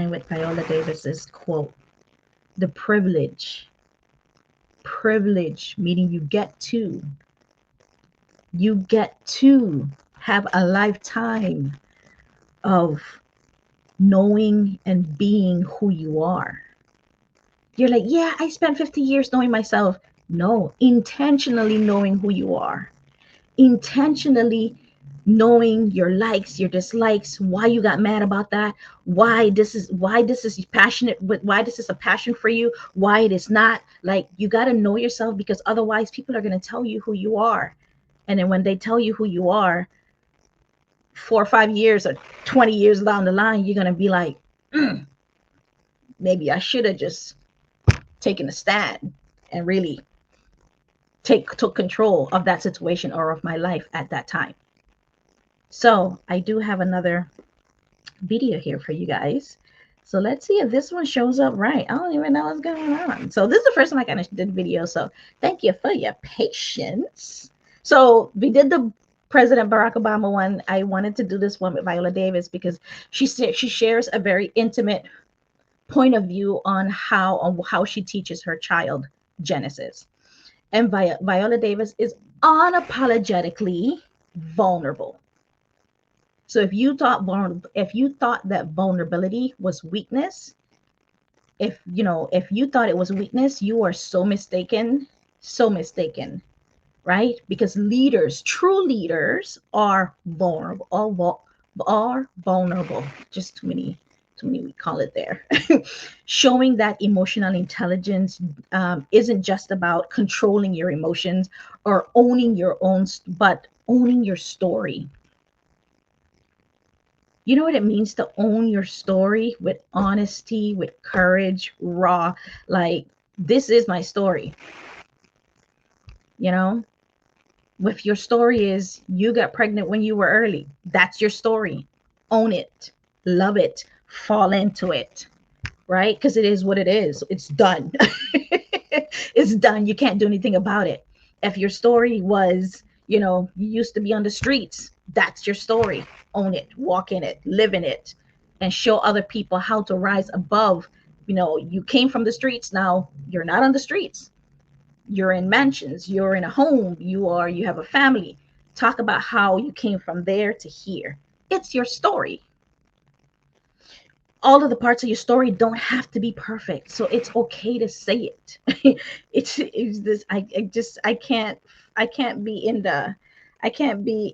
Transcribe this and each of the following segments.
line with Viola Davis's quote, the privilege, meaning you get to have a lifetime of knowing and being who you are. You're like, yeah, I spent 50 years knowing myself. No, intentionally knowing who you are, intentionally knowing your likes, your dislikes, why you got mad about that, why this is passionate, why this is a passion for you, why it is not. Like, you got to know yourself, because otherwise people are going to tell you who you are. And then when they tell you who you are, 4 or 5 years or 20 years down the line, you're going to be like, mm, maybe I should have just taken a stand and really took control of that situation or of my life at that time. So I do have another video here for you guys. So let's see if this one shows up right. I don't even know what's going on. So this is the first time I kind of did video. So thank you for your patience. So we did the President Barack Obama one. I wanted to do this one with Viola Davis because she shares a very intimate point of view on how she teaches her child Genesis. And Viola Davis is unapologetically vulnerable. So if you thought that vulnerability was weakness, if you thought it was weakness, you are so mistaken, right? Because true leaders are vulnerable, are vulnerable. Just too many we call it there. Showing that emotional intelligence isn't just about controlling your emotions or owning but owning your story. You know what it means to own your story with honesty, with courage, raw. Like, this is my story. You know, if your story is you got pregnant when you were early, that's your story. Own it, love it, fall into it, right? Because it is what it is. It's done. It's done. You can't do anything about it. If your story was, you used to be on the streets, that's your story. Own it, walk in it, live in it, and show other people how to rise above. You came from the streets. Now you're not on the streets. You're in mansions, you're in a home, you have a family. Talk about how you came from there to here. It's your story. All of the parts of your story don't have to be perfect, so it's okay to say it. It's this. I can't be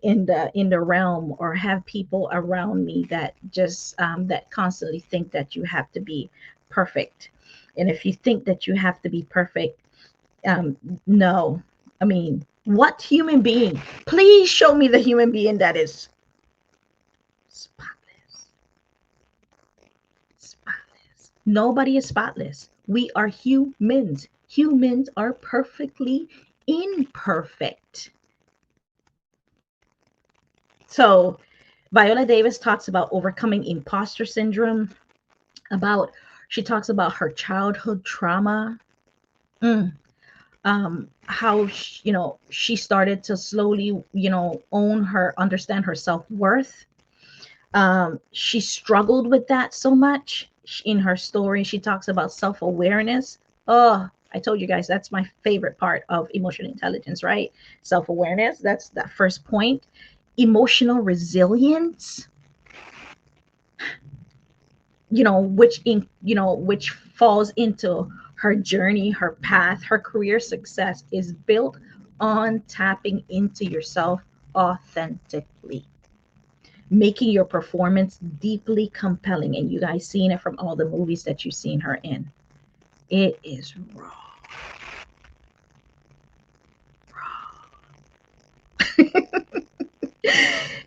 in the realm or have people around me that just that constantly think that you have to be perfect. And if you think that you have to be perfect, um no, I mean, what human being, please show me the human being that is spotless. Spotless. Nobody is spotless. We are humans. Humans are perfectly imperfect. So Viola Davis talks about overcoming imposter syndrome, about she talks about her childhood trauma. Mm. How she started to slowly understand her self-worth. She struggled with that so much. In her story, she talks about self-awareness. Oh, I told you guys, that's my favorite part of emotional intelligence, right? Self-awareness, that's that first point. Emotional resilience, which falls into her journey, her path. Her career success is built on tapping into yourself authentically, making your performance deeply compelling. And you guys seen it from all the movies that you've seen her in. It is raw.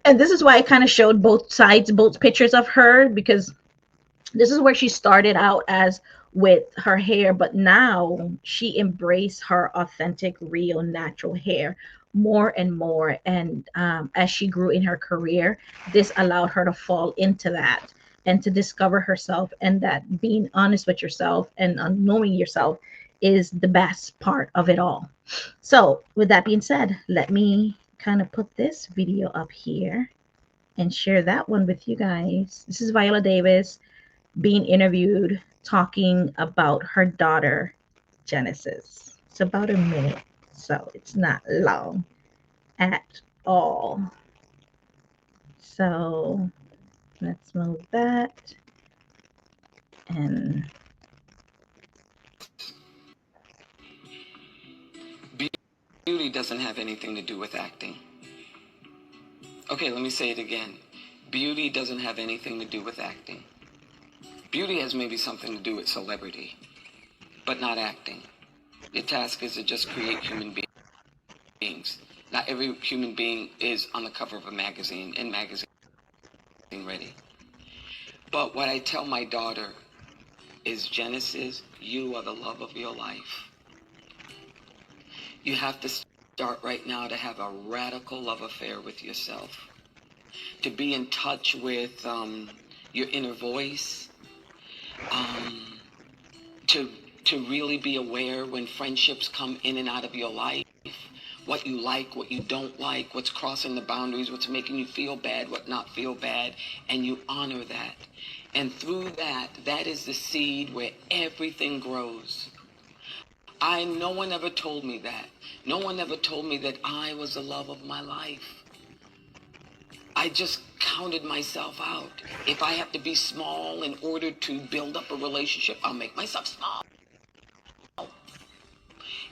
And this is why I kind of showed both sides, both pictures of her, because this is where she started out as with her hair, but now she embraced her authentic, real, natural hair more and more. And as she grew in her career, this allowed her to fall into that and to discover herself, and that being honest with yourself and knowing yourself is the best part of it all. So with that being said, let me kind of put this video up here and share that one with you guys. This is Viola Davis. being interviewed talking about her daughter, Genesis. It's about a minute, so it's not long at all. So let's move that. And Beauty doesn't have anything to do with acting. Okay, let me say it again. Beauty doesn't have anything to do with acting. Beauty has maybe something to do with celebrity, but not acting. Your task is to just create human beings. Not every human being is on the cover of a magazine and magazine ready. But what I tell my daughter is, Genesis, you are the love of your life. You have to start right now to have a radical love affair with yourself. To be in touch with your inner voice. To really be aware when friendships come in and out of your life. What you like, what you don't like, what's crossing the boundaries, what's making you feel bad, what not feel bad, and you honor that. And through that, that is the seed where everything grows. No one ever told me that. No one ever told me that I was the love of my life. I just counted myself out. If I have to be small in order to build up a relationship, I'll make myself small.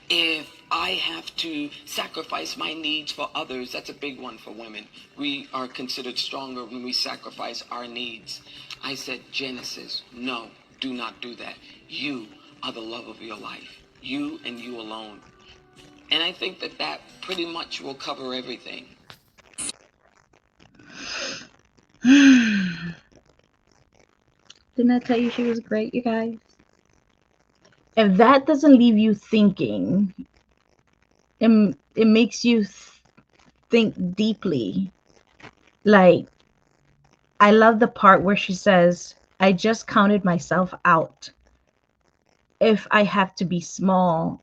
If I have to sacrifice my needs for others, that's a big one for women. We are considered stronger when we sacrifice our needs. I said, Genesis, no, do not do that. You are the love of your life. You and you alone. And I think that that pretty much will cover everything. didn't I tell you she was great, you guys? If that doesn't leave you thinking, it makes you think deeply. Like, I love the part where she says, I just counted myself out. If I have to be small